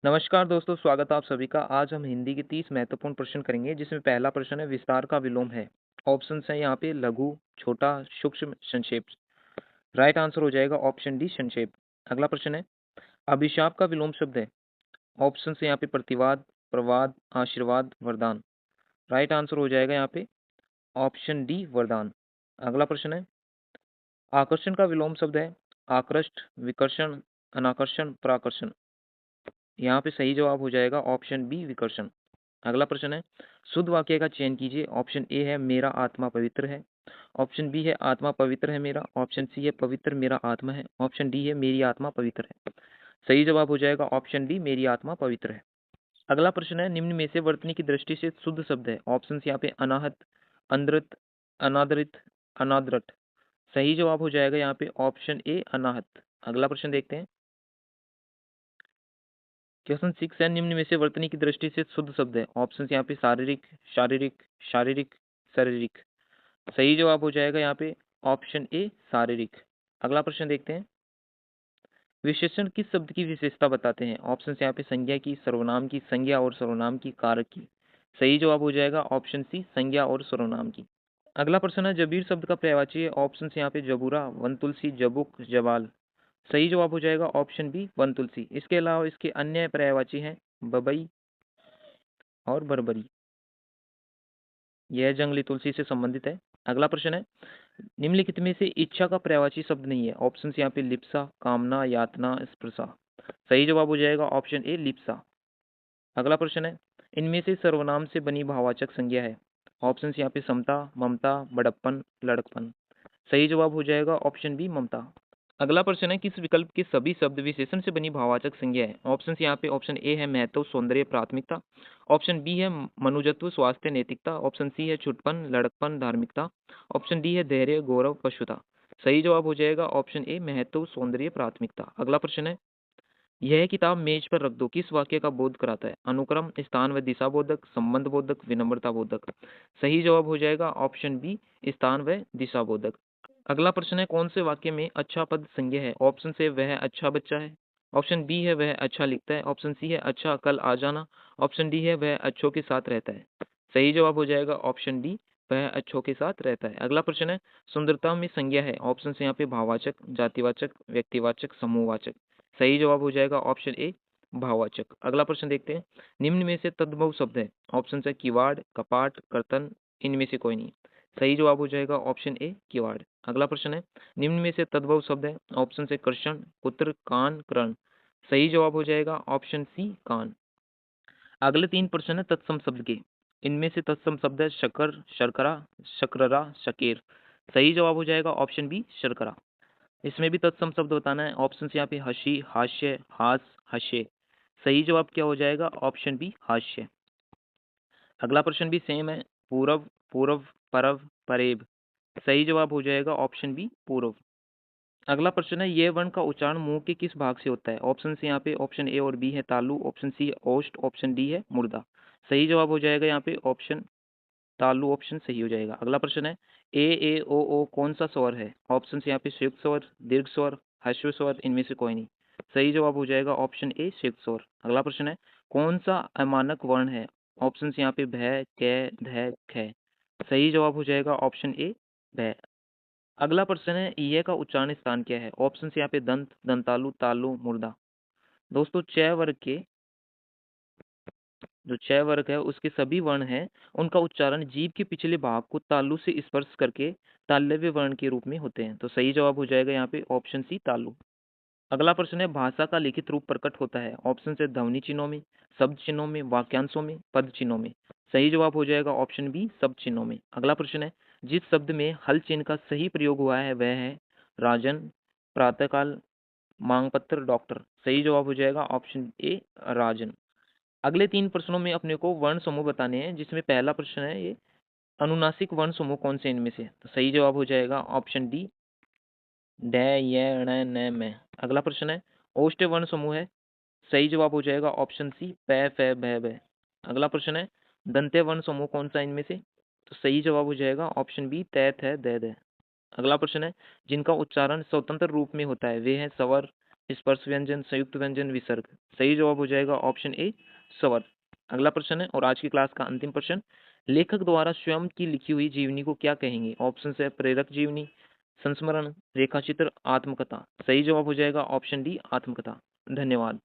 नमस्कार दोस्तों, स्वागत है आप सभी का। आज हम हिंदी के 30 महत्वपूर्ण प्रश्न करेंगे, जिसमें पहला प्रश्न है विस्तार का विलोम है। ऑप्शंस है यहाँ पे लघु, छोटा, सूक्ष्म, संक्षेप। राइट आंसर हो जाएगा ऑप्शन डी संक्षेप। अगला प्रश्न है अभिशाप का विलोम शब्द है। ऑप्शन है यहाँ पे प्रतिवाद, प्रवाद, आशीर्वाद, वरदान। राइट आंसर हो जाएगा यहाँ पे ऑप्शन डी वरदान। अगला प्रश्न है आकर्षण का विलोम शब्द है। आकृष्ट, विकर्षण, अनाकर्षण, पराकर्षण। यहाँ पे सही जवाब हो जाएगा ऑप्शन बी विकर्षण। अगला प्रश्न है शुद्ध वाक्य का चयन कीजिए। ऑप्शन ए है मेरा आत्मा पवित्र है। ऑप्शन बी है आत्मा पवित्र है मेरा। ऑप्शन सी है पवित्र मेरा आत्मा है। ऑप्शन डी है मेरी आत्मा पवित्र है। सही जवाब हो जाएगा ऑप्शन डी मेरी आत्मा पवित्र है। अगला प्रश्न है निम्न में से वर्तनी की दृष्टि से शुद्ध शब्द है। ऑप्शन यहाँ पे अनाहत, अंधृत, अनादरित, अनादरत। सही जवाब हो जाएगा यहाँ पे ऑप्शन ए अनाहत। अगला प्रश्न देखते हैं क्वेश्चन 6 है निम्न में से वर्तनी की दृष्टि से शुद्ध शब्द है। ऑप्शन यहाँ पे शारीरिक, शारीरिक, शारीरिक, शारीरिक। सही जवाब हो जाएगा यहाँ पे ऑप्शन ए शारीरिक। अगला प्रश्न देखते हैं विशेषण किस शब्द की विशेषता बताते हैं। ऑप्शन यहाँ पे संज्ञा की, सर्वनाम की, संज्ञा और सर्वनाम की, कारक की। सही जवाब हो जाएगा ऑप्शन सी संज्ञा और सर्वनाम की। अगला प्रश्न है जबीर शब्द का पर्यायवाची है। ऑप्शन यहाँ पे जबूरा, वन तुलसी, जबुक, जबाल। सही जवाब हो जाएगा ऑप्शन बी वन तुलसी। इसके अलावा इसके अन्य पर्यायवाची हैं बबई और बरबरी। यह जंगली तुलसी से संबंधित है। अगला प्रश्न है निम्नलिखित में से इच्छा का पर्यायवाची शब्द नहीं है। ऑप्शन यहाँ पे लिप्सा, कामना, यातना, स्पृशा। सही जवाब हो जाएगा ऑप्शन ए लिप्सा। अगला प्रश्न है इनमें से सर्वनाम से बनी भाववाचक संज्ञा है। ऑप्शन यहाँ पे समता, ममता, बड़प्पन, लड़कपन। सही जवाब हो जाएगा ऑप्शन बी ममता। अगला प्रश्न है किस विकल्प के सभी शब्द विशेषण से बनी भाववाचक संज्ञा है। ऑप्शन यहाँ पे ऑप्शन ए है महत्व, सौंदर्य, प्राथमिकता। ऑप्शन बी है मनुजत्व, स्वास्थ्य, नैतिकता। ऑप्शन सी है छुटपन, लड़कपन, धार्मिकता। ऑप्शन डी है धैर्य, गौरव, पशुता। सही जवाब हो जाएगा ऑप्शन ए महत्व, सौंदर्य, प्राथमिकता। अगला प्रश्न है यह किताब मेज पर रख दो किस वाक्य का बोध कराता है। अनुक्रम, स्थान व दिशा बोधक, संबंध बोधक, विनम्रता बोधक। सही जवाब हो जाएगा ऑप्शन बी स्थान व दिशा बोधक। अगला प्रश्न है कौन से वाक्य में अच्छा पद संज्ञा है। ऑप्शन से वह अच्छा बच्चा है। ऑप्शन बी है वह अच्छा लिखता है। ऑप्शन सी है अच्छा कल आ जाना। ऑप्शन डी है वह अच्छों के साथ रहता है। सही जवाब हो जाएगा ऑप्शन डी वह अच्छों के साथ रहता है। अगला प्रश्न है सुंदरता में संज्ञा है। ऑप्शन से यहाँ पे भाववाचक, जातिवाचक, व्यक्तिवाचक, समूहवाचक। सही जवाब हो जाएगा ऑप्शन ए भाववाचक। अगला प्रश्न देखते हैं निम्न में से तद्भव शब्द है। ऑप्शन से किवाड़, कपाट, कर्तन। इनमें से कोई नहीं। सही जवाब हो जाएगा ऑप्शन ए किवाड़। अगला प्रश्न है निम्न में से तद्भव शब्द है। ऑप्शन से कृष्ण, पुत्र, कान, कर्ण। सही जवाब हो जाएगा ऑप्शन सी कान। अगले 3 प्रश्न है तत्सम शब्द के। इनमें से तत्सम शब्द है शकर, शर्करा, शक्ररा, शकेर। सही जवाब हो जाएगा ऑप्शन बी शर्करा। इसमें भी तत्सम शब्द बताना है। ऑप्शन यहाँ पे हसी, हास्य, हास, हस्य। सही जवाब क्या हो जाएगा ऑप्शन बी हास्य। अगला प्रश्न भी सेम है। पूरव, पूर्व, परव, परेब। सही जवाब हो जाएगा ऑप्शन बी पूर्व। अगला प्रश्न है ये वर्ण का उच्चारण मुंह के किस भाग से होता है। ऑप्शन से यहाँ पे ऑप्शन ए और बी है तालु। ऑप्शन सी है ओष्ठ। ऑप्शन डी है मुर्दा। सही जवाब हो जाएगा यहाँ पे ऑप्शन तालु। ऑप्शन सही हो जाएगा। अगला प्रश्न है ए ओ कौन सा स्वर है। ऑप्शन से यहाँ पे संयुक्त स्वर, दीर्घ स्वर, ह्रस्व स्वर। इनमें से कोई नहीं। सही जवाब हो जाएगा ऑप्शन ए संयुक्त स्वर। अगला प्रश्न है कौन सा अमानक वर्ण है। ऑप्शन से यहाँ पे भय, कै, ध, ख। सही जवाब हो जाएगा ऑप्शन ए भय। अगला प्रश्न है यह का उच्चारण स्थान क्या है। ऑप्शन से यहाँ पे दंत, दंतालु, तालु, मुर्दा। दोस्तों च वर्ग के जो च वर्ग है उसके सभी वर्ण हैं उनका उच्चारण जीभ के पिछले भाग को तालु से स्पर्श करके तालव्य वर्ण के रूप में होते हैं। तो सही जवाब हो जाएगा यहाँ पे ऑप्शन सी तालु। अगला प्रश्न है भाषा का लिखित रूप प्रकट होता है। ऑप्शन से ध्वनि चिन्हों में, शब्द चिन्हों में, वाक्यांशों में, पद चिन्हों में। सही जवाब हो जाएगा ऑप्शन बी शब्द चिन्हों में। अगला प्रश्न है जिस शब्द में हल चिन्ह का सही प्रयोग हुआ है वह है राजन, प्रातःकाल, मांग पत्र, डॉक्टर। सही जवाब हो जाएगा ऑप्शन ए राजन। अगले 3 प्रश्नों में अपने को वर्ण समूह बताने हैं, जिसमें पहला प्रश्न है ये अनुनासिक वर्ण समूह कौन से इनमें से। तो सही जवाब हो जाएगा ऑप्शन डी ड, य, ण, न, म। अगला प्रश्न है ओष्ठ वर्ण समूह है। सही जवाब हो जाएगा ऑप्शन सी प, फ, भ, भ। अगला प्रश्न है दंत्य वर्ण समूह कौन सा इनमें से। तो सही जवाब हो जाएगा ऑप्शन बी त, थ, द, ध। अगला प्रश्न है जिनका उच्चारण स्वतंत्र रूप में होता है वे हैं स्वर, स्पर्श व्यंजन, संयुक्त व्यंजन, विसर्ग। सही जवाब हो जाएगा ऑप्शन ए स्वर। अगला प्रश्न है और आज की क्लास का अंतिम प्रश्न, लेखक द्वारा स्वयं की लिखी हुई जीवनी को क्या कहेंगे? ऑप्शन है प्रेरक जीवनी, संस्मरण, रेखाचित्र, आत्मकथा। सही जवाब हो जाएगा ऑप्शन डी आत्मकथा। धन्यवाद।